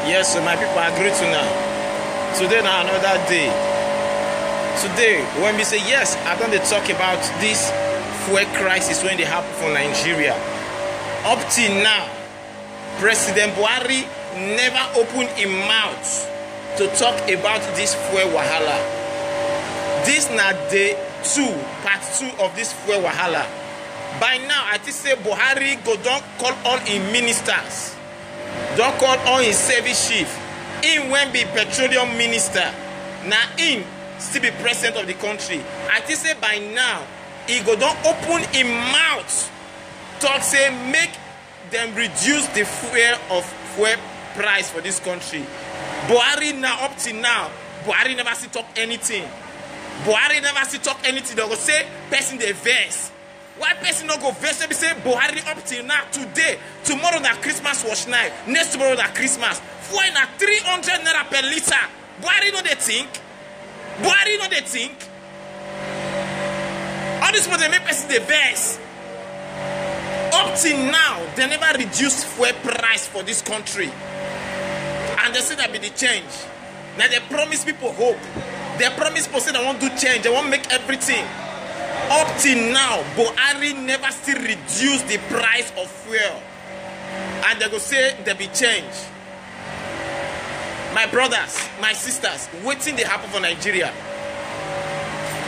Yes, so my people agree to now. Today now another day. Today, when we say yes, I'm going to talk about this fuel crisis when they happen for Nigeria. Up till now, President Buhari never opened his mouth to talk about this fuel wahala. This na day 2, part 2 of this fuel wahala. By now, I think say Buhari go don't call all his ministers. Don't call all his service chief. Him when be petroleum minister. Now him still be president of the country. I think say by now, he go don't open his mouth. Talk say make them reduce the fuel price for this country. Buhari now up till now, Buhari never see talk anything. Buhari never see talk anything. They go say person dey vex. Why person no go vex? They say Buhari up till now, today, tomorrow na Christmas wash night, next tomorrow na Christmas. Fuel na 300 naira per liter. Buhari no dey think. Buhari no dey think. All this money make person dey vex. Up till now, they never reduced fuel price for this country. And they say that be the change. Now they promise people hope. They promise people say they won't do change. They won't make everything. Up till now, Buhari never still reduce the price of fuel. And they go say there be change. My brothers, my sisters, waiting they happen for Nigeria.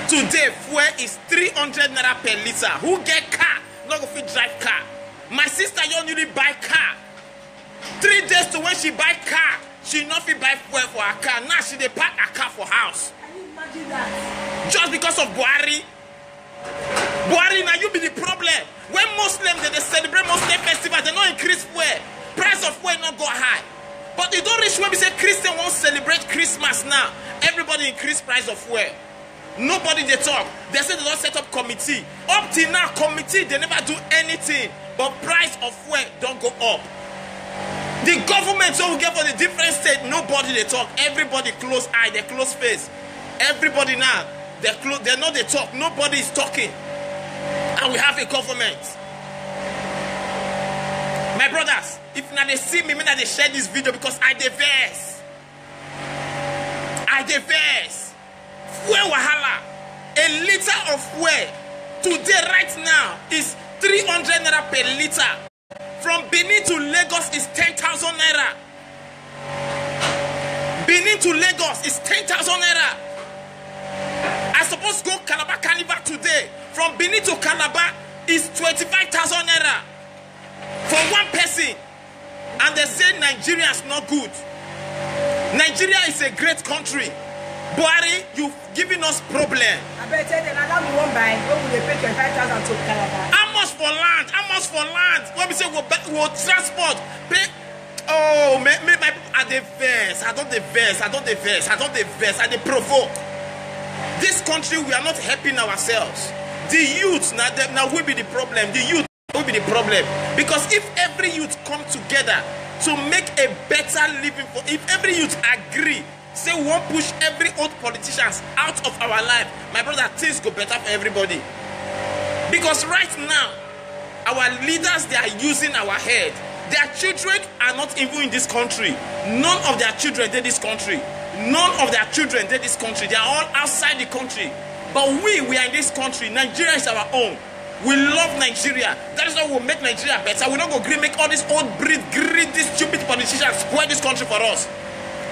Today, fuel is 300 naira per liter. Who get car? Not go fit drive car. My sister you newly buy car. 3 days to when she buy car, she not fit buy fuel for her car. Now she dey park her car for house. Can you imagine that? Just because of Buhari. Buhari, now you be the problem. When Muslims they celebrate Muslim festival, they don't increase fuel. Price of fuel not go high. But it don't reach when we say Christian won't celebrate Christmas now. Everybody increase price of fuel. Nobody they talk. They say they don't set up committee. Up till now, committee, they never do anything. But price of fuel don't go up. The government so we get for the different state, nobody they talk. Everybody close eye, they close face. Everybody now, they know they talk. Nobody is talking. And we have a government. My brothers, if now they see me, now they share this video because I diverse. I diverse. Fuel wahala. A liter of fuel today right now is 300 naira per liter. From Benin to Lagos is 10,000 naira. Benin to Lagos is 10,000 naira. I suppose go Calabar Carnival today. From Benin to Calabar is 25,000 naira for one person. And they say Nigeria is not good. Nigeria is a great country. Buhari, you've given us problem. I bet you that we won't buy. When will they pay 25,000 to Calabar? How much for land? How much for land? When we say we'll transport, pay. Oh, my I dey vex. I don't dey vex. I don't dey vex. I don't dey vex. I dey provoke. This country, we are not helping ourselves. The youth now will be the problem. The youth will be the problem because if every youth come together to make a better living for, if every youth agree. Say we won't push every old politicians out of our life. My brother, things go better for everybody. Because right now, our leaders, they are using our head. Their children are not even in this country. None of their children did this country. None of their children did this country. They are all outside the country. But we are in this country. Nigeria is our own. We love Nigeria. That is why we'll make Nigeria better. We're not going to make all these old breed, greedy, stupid politicians spoil this country for us.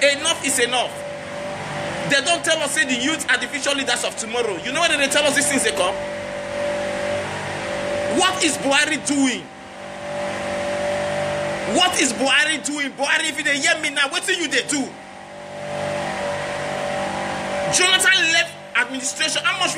Enough is enough. They don't tell us say the youth are the future leaders of tomorrow. You know when they tell us these things they come? What is Buhari doing? What is Buhari doing? Buhari, if they hear me now, what do you they do? Jonathan left administration. How much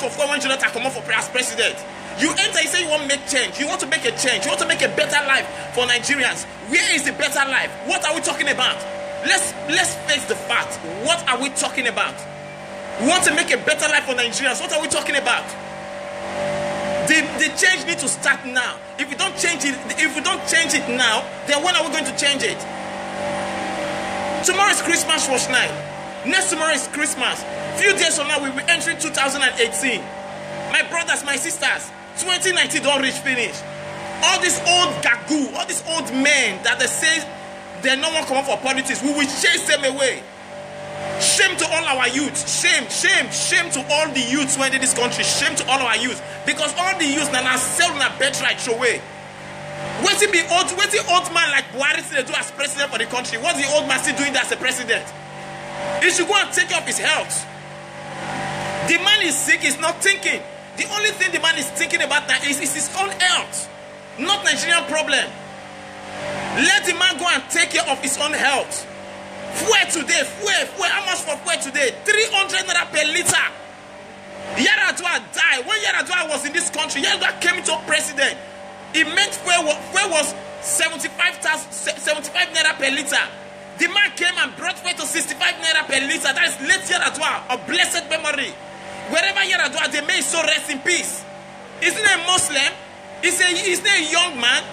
of when Jonathan come up for as president? You enter, you say you want to make change. You want to make a change. You want to make a better life for Nigerians. Where is the better life? What are we talking about? Let's face the fact. What are we talking about? We want to make a better life for Nigerians. What are we talking about? The change needs to start now. If we don't change it now, then when are we going to change it? Tomorrow is Christmas wash night. Next tomorrow is Christmas. Few days from now we'll be entering 2018. My brothers, my sisters, 2019 don't reach finish. All these old gagu, all these old men that they say they no one come up for politics. We will chase them away. Shame to all our youth. Shame to all the youths when in this country. Shame to all our youth. Because all the youths now sell on a birthright show away. What's the old man like Buhari still do as president for the country? What's the old man still doing as a president? He should go and take care of his health. The man is sick, he's not thinking. The only thing the man is thinking about now is his own health, not Nigerian problem. Let the man go and take care of his own health. Fuel today, fuel, how much for fuel today? 300 naira per liter. Yar'Adua died. When Yar'Adua was in this country, Yar'Adua came into president. It meant fuel was 75 naira per liter. The man came and brought fuel to 65 naira per liter. That is late Yar'Adua, a blessed memory. Wherever Yar'Adua, they may so rest in peace. Isn't he a Muslim? Isn't he a young man?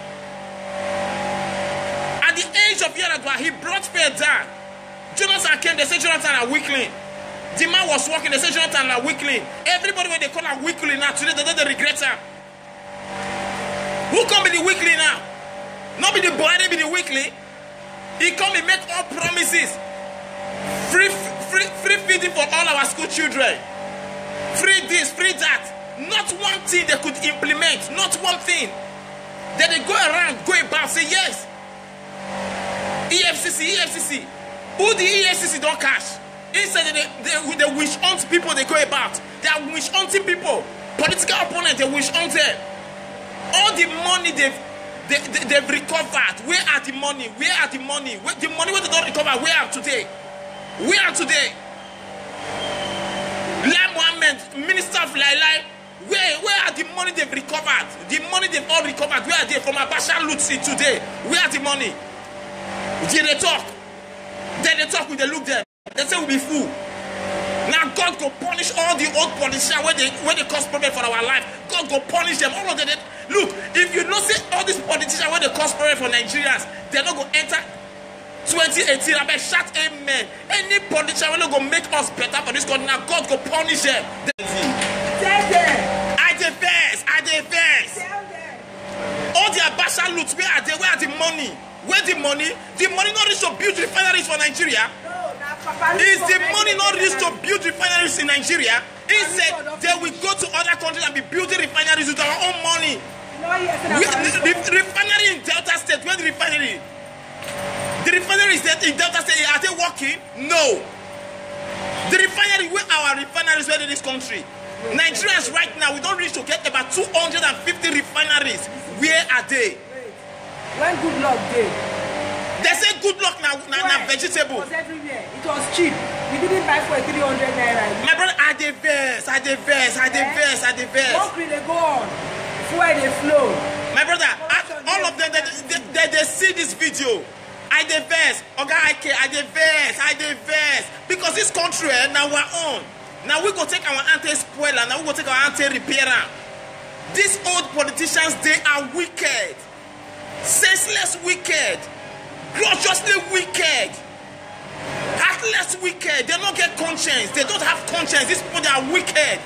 At the age of Yar'Adua, he brought fuel down. Jonathan came, they said Jonathan a weakling. The man was walking, they said Jonathan a weakling. Everybody when they call a weakling now, today they don't regret him. Who come be the weakling now? Not be the boy, they be the weakling. He come and make all promises. Free feeding for all our school children. Free this, free that. Not one thing they could implement. Not one thing. Then they go around, go about, say yes. EFCC. Who the EFCC don't cash? Instead they wish hunt people they go about. They are wish hunting people. Political opponents, they wish hunt them. All the money they've recovered. Where are the money? Where are the money? The money where they don't recover, where are today? Where are today? Lai Mohammed, Minister of Lai, where are the money they've recovered? The money they've all recovered, where are they? From Abacha Lutsi today, where are the money? Did they talk? Then they talk, we they look them. They say we'll be fool. Now God go punish all the old politicians when they cause problem for our life. God go punish them. All of them. Look, if you don't see all these politicians when they cause problem for Nigerians, they're not going to enter 2018. I bet shout amen. Any politician will not go make us better for this country. Now God go punish them. I defense. All the Abacha loot, where are they? Where are the money? Where the money? The money not reach to build refineries for Nigeria. Is the money not reach to build refineries in Nigeria? Instead, they will go to other countries and be building refineries with our own money. The refinery in Delta State, where the refinery? The refinery is in Delta State, are they working? No. The refinery, where our refineries were in this country? Nigerians right now, we don't reach to get about 250 refineries. Where are they? When good luck day. They say good luck now vegetable. It was everywhere. It was cheap. We didn't buy for 300 naira. My brother, I the verse. Don't really go on. Where they flow. My brother, all of them, they see this video. I the verse. Oga Ike, I the verse. Because this country, now we're on. Now we go take our anti-spoiler. Now we go take our anti-repairer. These old politicians, they are wicked. Senseless wicked. Graciously wicked. Heartless wicked. They don't get conscience. They don't have conscience. These people, they are wicked.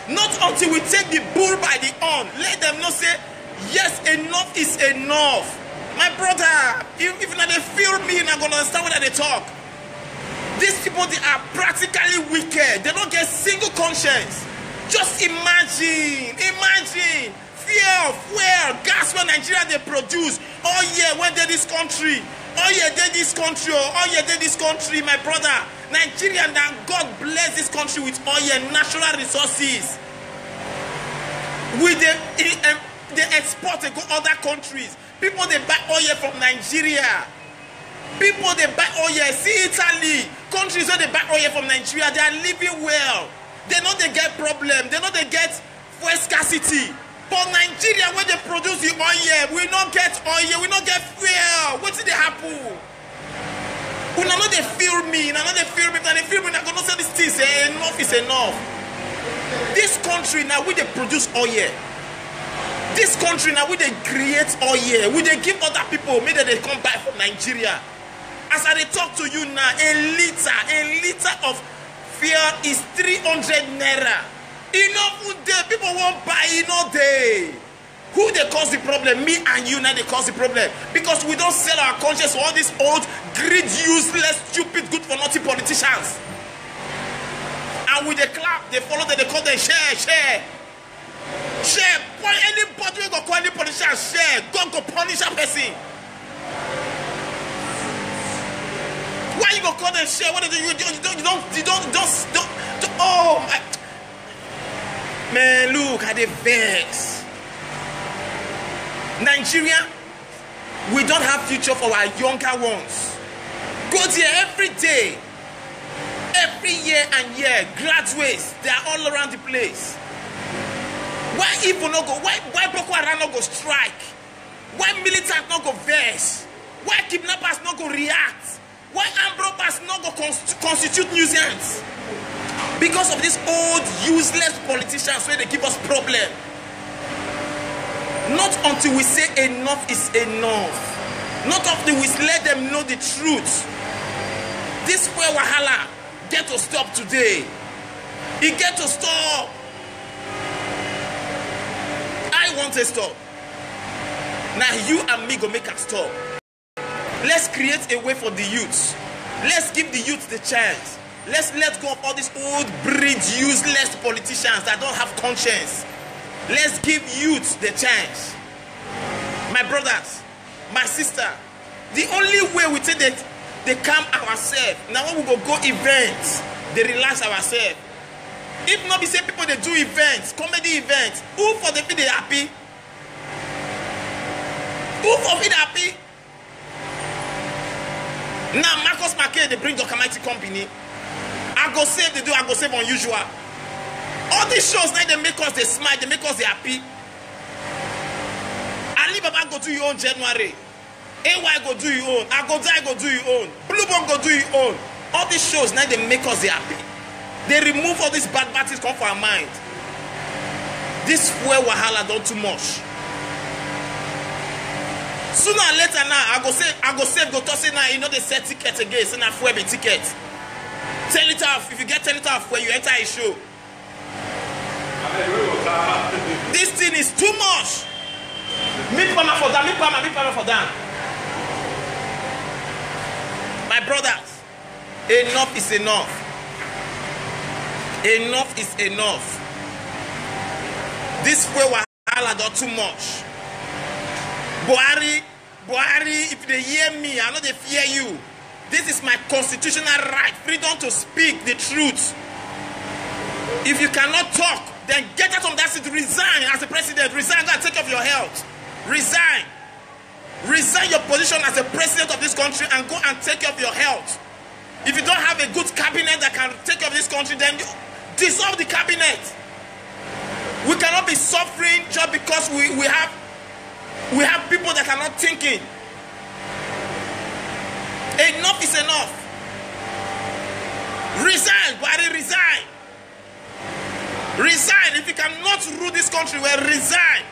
Not until we take the bull by the horn. Let them not say, yes, enough is enough. My brother, if not they feel me, I'm going to understand what they talk. These people, they are practically wicked. They don't get single conscience. Just imagine. Fuel, gas when Nigeria they produce. Oh yeah, when they this country. Oh yeah, they this country. My brother. Nigeria, now God bless this country with oil, natural resources. With they export to go other countries. People they buy oil from Nigeria. People they buy oil. See Italy, countries where they buy oil from Nigeria, they are living well. They know they get problem. They know they get fuel scarcity. But Nigeria, where they produce the oil, we not get oil, we not get fuel. What did they happen? We not they feel me. Now they feel me. I'm gonna say this thing. Say enough is enough. This country now, we they produce oil. This country now, we they create oil. We they give other people. Maybe they come back from Nigeria. As I talk to you now, a liter of fuel is 300 naira. Enough day, people won't buy enough day. Who they cause the problem? Me and you now they cause the problem. Because we don't sell our conscience to all these old, greed, useless, stupid, good for nothing politicians. And with the clap, they follow them, they call them share. Share. Boy, anybody will go call any politician share. God go punish a person. Why you go call them share? What do you don't oh my man, look at the verse. Nigeria, we don't have future for our younger ones. Go there every day, every year and year, graduates, they are all around the place. Why evil no go? Why Boko Haram no go strike? Why militants no go verse? Why kidnappers no go react? Why armed robbers no go constitute nuisance? Because of these old useless politicians where they give us problem. Not until we say enough is enough. Not until we let them know the truth. This way wahala get to stop today. It get to stop. I want to stop. Now you and me go make us stop. Let's create a way for the youth. Let's give the youth the chance. Let's let go of all these old breed useless politicians that don't have conscience. Let's give youth the chance. My brothers, my sister, the only way we take that they calm ourselves. Now when we go events, they relax ourselves. If not, we say people they do events, comedy events. Who for the feel they happy? Who for feel happy? Now Marcus McKay they bring Dokamite company. I go save they do. I go save unusual. All these shows now they make us they smile, they make us they happy. Alibaba go do your own January. AY go do your own. Agoda go do your own. Blue Bone go do your own. All these shows now they make us they happy. They remove all these bad things come for our mind. This fuel wahala done too much. Sooner or later now, I go save, go toss it now. You know they sell tickets again. So now fuel be ticket. 10 liter off. If you get 10 liter off, where you enter a show. This thing is too much. Meet Pama for that. Meet Pama for that. My brothers, enough is enough. Enough is enough. This fuel wahala done too much. Buhari, if they hear me, I know they fear you. This is my constitutional right, freedom to speak the truth. If you cannot talk, then get out of that seat, resign as a president, resign, go and take care of your health. Resign. Resign your position as a president of this country and go and take care of your health. If you don't have a good cabinet that can take care of this country, then you dissolve the cabinet. We cannot be suffering just because we have people that are not thinking. Enough is enough. Resign, Buhari, resign. Resign. If you cannot rule this country, well, resign.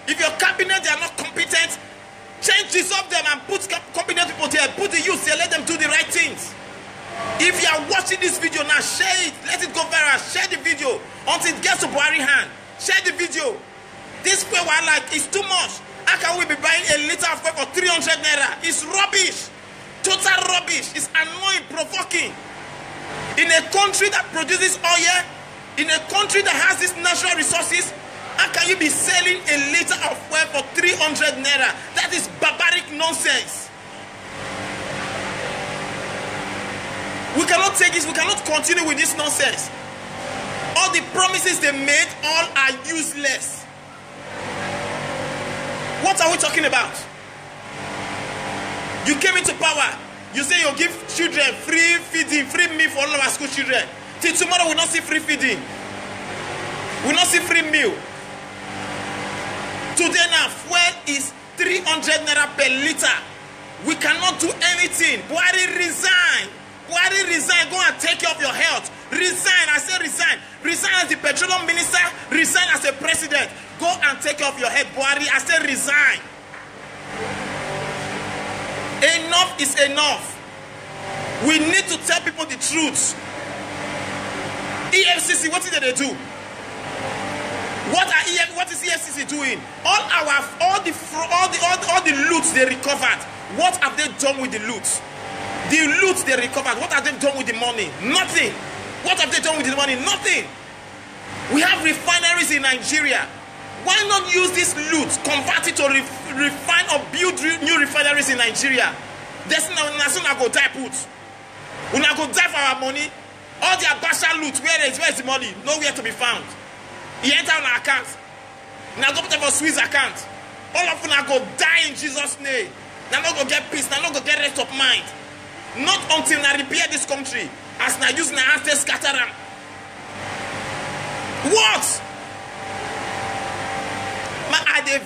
If your cabinet they are not competent, dissolve them and put competent people there. Put the youth there, let them do the right things. If you are watching this video now, share it. Let it go viral. Share the video until it gets to Buhari hand. Share the video. This way, it's too much. How can we be buying a liter of oil for 300 naira? It's rubbish. Total rubbish. It's annoying, provoking. In a country that produces oil, in a country that has these natural resources, how can you be selling a liter of oil for 300 naira? That is barbaric nonsense. We cannot take this. We cannot continue with this nonsense. All the promises they made, all are useless. What are we talking about? You came into power. You say you'll give children free feeding, free meal for all of our school children. Till tomorrow we'll not see free feeding. We'll not see free meal. Today now, fuel is 300 naira per liter. We cannot do anything. Buhari, resign. Buhari, resign. Go and take care of your health. Resign. I say resign. Resign as the petroleum minister. Resign as a president. Go and take care of your head, Buhari. I say resign. Enough is enough. We need to tell people the truth. EFCC, what did they do? What is EFCC doing? All the loot they recovered. What have they done with the loot? The loot they recovered. What have they done with the money? Nothing. What have they done with the money? Nothing. We have refineries in Nigeria. Why not use this loot, convert it to refine or build new refineries in Nigeria? There's no go die put. Una go die for our money. All the Abacha loot, where is the money? Nowhere to be found. He enter on our account. Now go put for Swiss account. All of them go die in Jesus' name. Now not go get peace. Now not go get rest of mind. Not until I repair this country. As now using our hands to scatter them. What? I the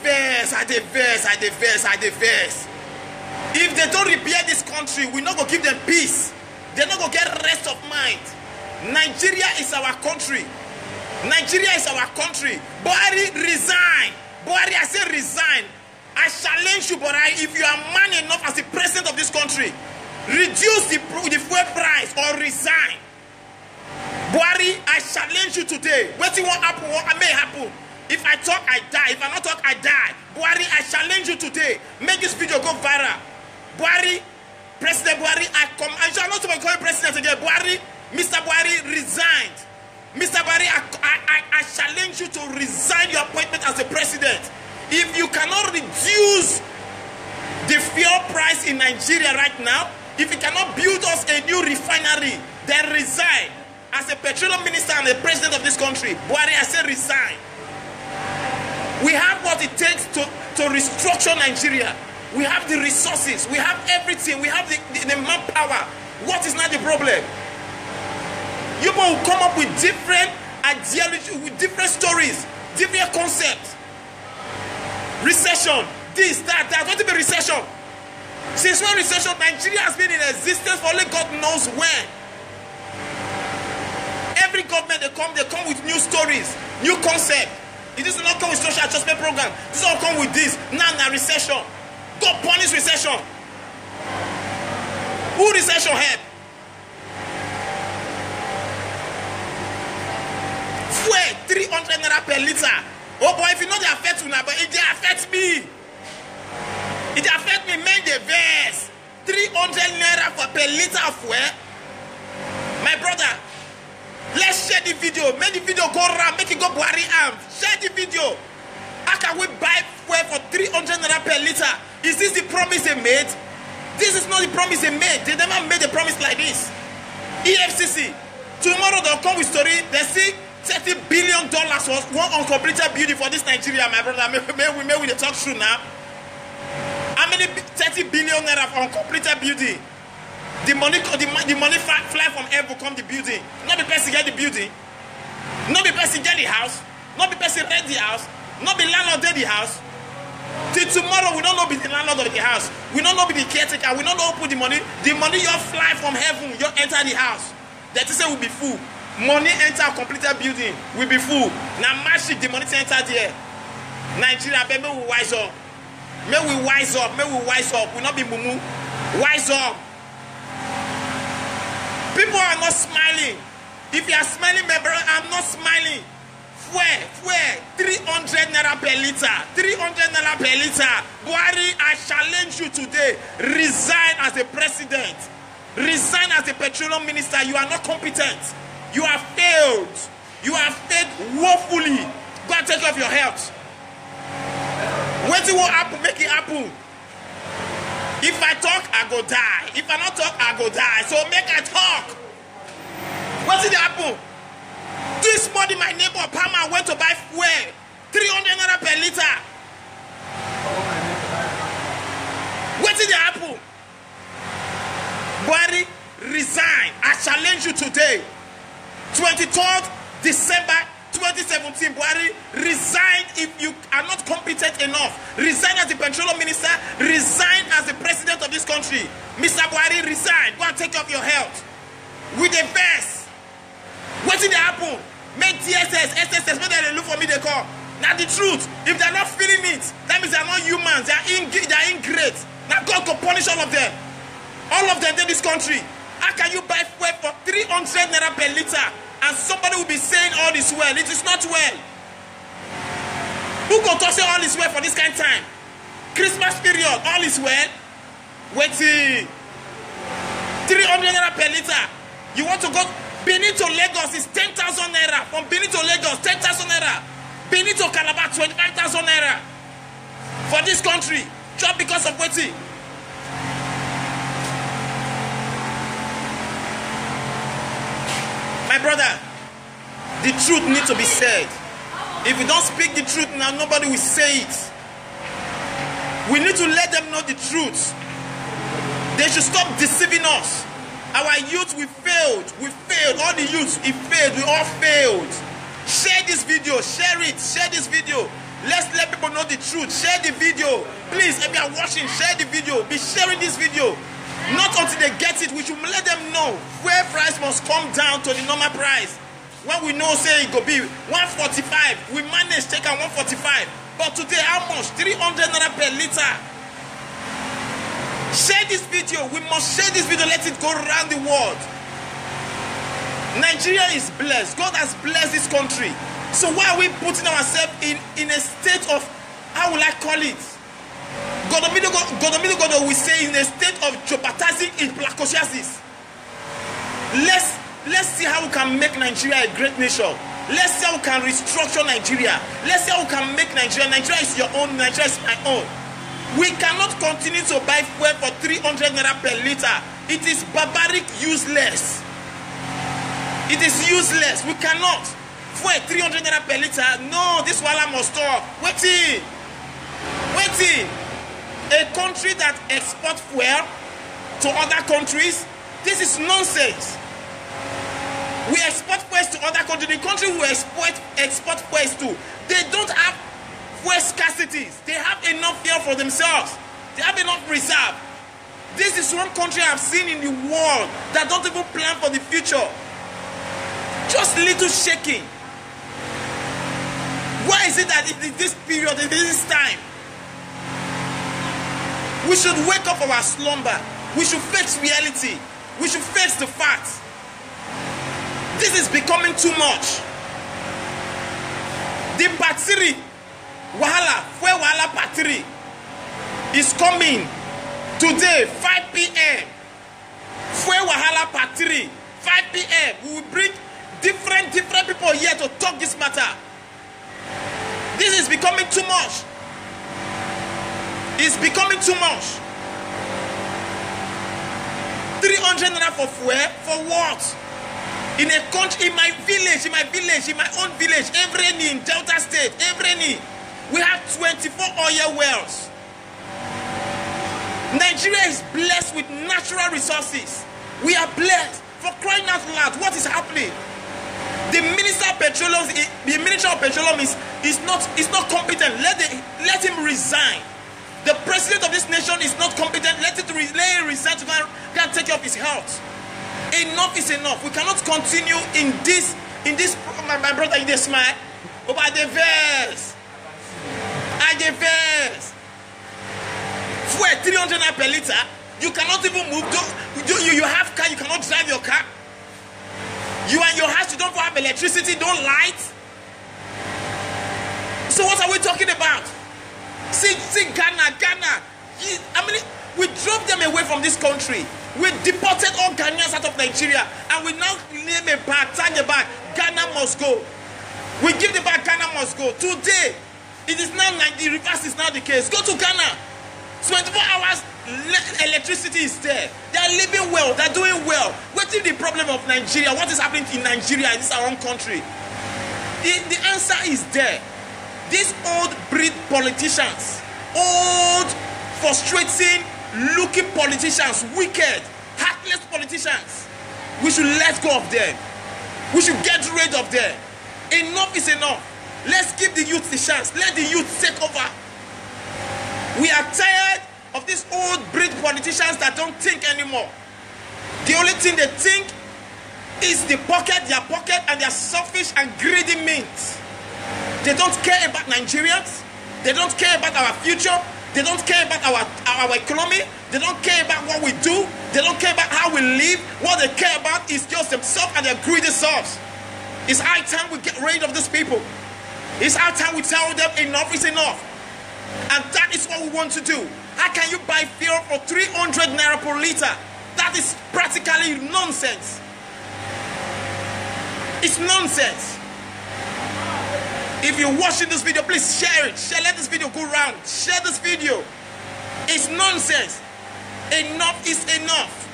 verse. If they don't repair this country, we not go give them peace. They're not gonna get rest of mind. Nigeria is our country. Nigeria is our country. Buhari, resign. Buhari, I say resign. I challenge you, Buhari, if you are man enough as the president of this country, reduce the fuel price or resign. Buhari, I challenge you today. What you want happen, what may happen. If I talk, I die. If I not talk, I die. Buhari, I challenge you today. Make this video go viral. Buhari, President Buhari, I shall not even call you president again. Buhari, Mr. Buhari resigned. Mr. Buhari, I challenge you to resign your appointment as the president. If you cannot reduce the fuel price in Nigeria right now, if you cannot build us a new refinery, then resign. As a petroleum minister and the president of this country, Buhari, I say resign. We have what it takes to restructure Nigeria. We have the resources. We have everything. We have the manpower. What is not the problem? You will come up with different ideology, with different stories, different concepts. Recession, this, that. What is a recession? Since when recession? Nigeria has been in existence for only God knows when. Every government they come with new stories, new concepts. It does not come with social adjustment program. This all come with this. Now recession. Go punish recession. Who recession help? Fuel 300 naira per liter. Oh boy, if you know they affect you now, but it affects me. It affects me, make the verse. 300 naira for per liter of fuel. My brother, let's share the video. Make the video go around. Make it go Buhari arm. Share the video. How can we buy fuel for 300 naira per liter? Is this the promise they made? This is not the promise they made. They never made a promise like this. EFCC. Tomorrow they'll come with story. They see $30 billion was one uncompleted building for this Nigeria, my brother. May we talk true now. How many 30 billion naira for uncompleted building? The money fly from heaven come the building. Not the person get the building. Not the person get the house. Not the person rent the house. Not the landlord get the house. Till tomorrow we don't know be the landlord of the house. We don't know be the caretaker. We don't know who put the money. The money you fly from heaven, you enter the house. That is say will be full. Money enter completed building will be full. Now magic the money enter there. Nigeria, baby, we wise up. May we wise up. May we wise up. We not be mumu. Wise up. People are not smiling. If you are smiling, my brother, I'm not smiling. Fuel, 300 naira per liter. 300 naira per liter. Buhari, I challenge you today. Resign as a president. Resign as a petroleum minister. You are not competent. You have failed. You have failed woefully. Go and take care of your health. When it will happen, make it happen. If I talk, I go die. If I not talk, I go die. So make I talk. What did happen? This morning, my neighbor Palmer went to buy fuel. 300 naira per liter. What did happen? Buhari, resign. I challenge you today. 23rd December 2017, Buhari, resign if you are not competent enough. Resign as the petroleum minister. Resign as the president of this country. Mr. Buhari, resign. Go and take care of your health. With the best. What did happen? Make TSS, SSS, when they look for me, they call. Now the truth, if they're not feeling it, that means they're not humans. They're ingrate. Now God can punish all of them. All of them in this country. How can you buy fuel for 300 naira per liter? And somebody will be saying all this well. It is not well. Who go talk say all is well for this kind of time? Christmas period, all is well. Wait till 300 naira per liter. You want to go Benin to Lagos is 10,000 naira. From Benin to Lagos, 10,000 naira. Benin to Calabar, 25,000 naira. For this country, just because of waiting. My brother, the truth needs to be said. If we don't speak the truth now, nobody will say it. We need to let them know the truth. They should stop deceiving us. Our youth, we failed. We failed. All the youths, it failed. We all failed. Share this video. Share it. Share this video. Let's let people know the truth. Share the video. Please, if you are watching, share the video. Be sharing this video. Not until they get it. We should let them know where price must come down to the normal price. When we know, say, it could be 145. We managed to take out 145. But today, how much? 300 naira per liter. Share this video. We must share this video. Let it go around the world. Nigeria is blessed. God has blessed this country. So why are we putting ourselves in a state of, how will I call it? God, we say in a state of jeopardizing in placosiasis. Let's see how we can make Nigeria a great nation. Let's see how we can restructure Nigeria. Let's see how we can make Nigeria. Nigeria is your own. Nigeria is my own. We cannot continue to buy fuel for 300 naira per liter. It is barbaric, useless. It is useless. We cannot. Fuel 300 naira per liter. No, this wala must stop. Waiting. A country that exports fuel to other countries, this is nonsense. We export fuel to other countries. The country we export fuel to, they don't have fuel scarcities. They have enough fuel for themselves. They have enough reserve. This is one country I've seen in the world that don't even plan for the future. Just little shaking. Why is it that in this period, in this time, we should wake up from our slumber? We should face reality. We should face the facts. This is becoming too much. The Patiri Wahala Patiri is coming today, 5 p.m. Fuel Wahala Patiri, 5 p.m. We will bring different people here to talk this matter. This is becoming too much. It's becoming too much. 300 naira for fuel, for what? In a country, in my village, in my own village, Evreni in Delta State, Evreni, we have 24 oil wells. Nigeria is blessed with natural resources. We are blessed. For crying out loud, what is happening? The Minister of Petroleum is not competent. Let him resign. The president of this nation is not competent. Let him resign to go and take care of his health. Enough is enough. We cannot continue in this. My brother, you just smile. Oh, by the verse. Fuel 300 naira per liter. You cannot even move. You have car. You cannot drive your car. You and your house, you don't have electricity, don't light. So what are we talking about? See Ghana. We drove them away from this country. We deported all Ghanaians out of Nigeria, and we now name a back, turn the back. Ghana must go. We give the back. Ghana must go. Today, it is now the reverse is now the case. Go to Ghana. 24 hours electricity is there. They are living well. They are doing well. What is the problem of Nigeria? What is happening in Nigeria? This is our own country. The answer is there. These old breed politicians, old, frustrating looking politicians, wicked, heartless politicians, we should let go of them. We should get rid of them. Enough is enough. Let's give the youth the chance. Let the youth take over. We are tired of these old breed politicians that don't think anymore. The only thing they think is their pocket, and their selfish and greedy means. They don't care about Nigerians. They don't care about our future. They don't care about our economy. They don't care about what we do. They don't care about how we live. What they care about is just themselves and their greedy selves. It's high time we get rid of these people. It's our time we tell them enough is enough. And that is what we want to do. How can you buy fuel for 300 naira per liter? That is practically nonsense. It's nonsense. If you're watching this video, please share it. Let this video go round. Share this video. It's nonsense. Enough is enough.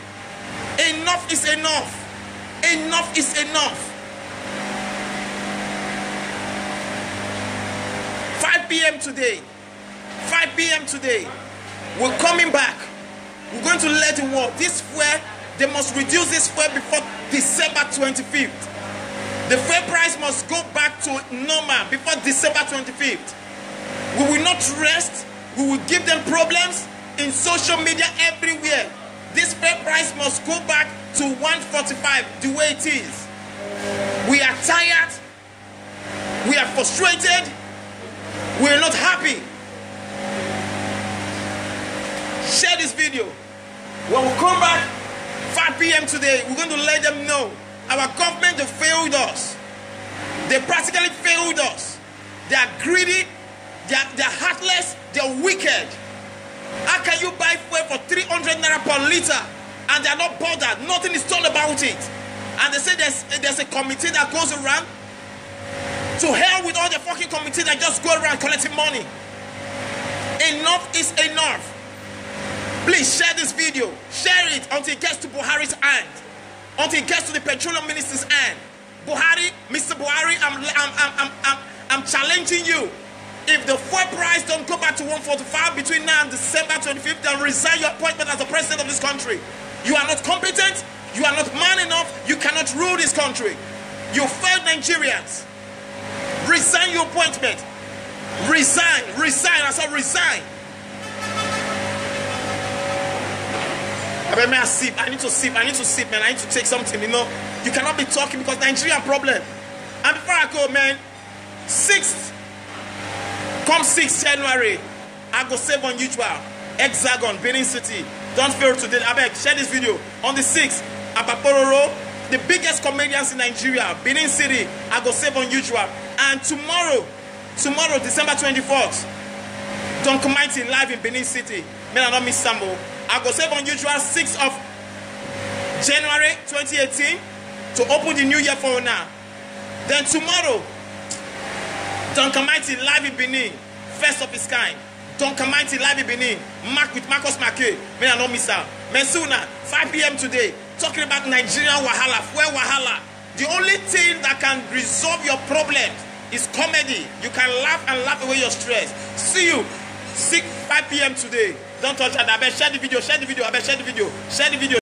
Enough is enough. Enough is enough. 5 p.m. today. 5 p.m. today. We're coming back. We're going to let the world. This fuel, they must reduce this fuel before December 25th. The fuel price must go back to normal before December 25th. We will not rest. We will give them problems in social media everywhere. This fuel price must go back to 145 the way it is. We are tired. We are frustrated. We are not happy. Share this video. When we come back 5 p.m. today, we're going to let them know our government, they failed us. They practically failed us. They are greedy. They're heartless. They're wicked. How can you buy fuel for 300 naira per liter and they're not bothered? Nothing is done about it. And they say there's a committee that goes around. To hell with all the fucking committee that just go around collecting money. Enough is enough. Please share this video. Share it until it gets to Buhari's hand. Until it gets to the petroleum minister's hand. Buhari, Mr. Buhari, I'm challenging you. If the fuel price don't go back to 145 between now and December 25th, then resign your appointment as the president of this country. You are not competent. You are not man enough. You cannot rule this country. You failed Nigerians. Resign your appointment. Resign. Resign. I said resign. I need to sip, man. I need to take something, you know. You cannot be talking because Nigeria problem. And before I go, man, 6th, come 6th January, I go save unusual. Hexagon, Benin City. Don't fail today. I beg, share this video. On the 6th, Abapororo, the biggest comedians in Nigeria, Benin City, I go save unusual. And tomorrow, December 24th, Don Comighty live in Benin City. Man, I don't miss Sambo. I go save unusual 6th of January 2018 to open the new year for now. Then tomorrow, Don Comighty live in Benin, first of its kind. Don Comighty live in Benin, with Marcus Mackey. Man, I don't miss out. Mensuna, 5 p.m. today, talking about Nigerian Wahala, fuel Wahala. The only thing that can resolve your problems is comedy. You can laugh and laugh away your stress. See you 5 p.m. today. Don't touch that. I bet share the video. Share the video. I bet share the video. Share the video.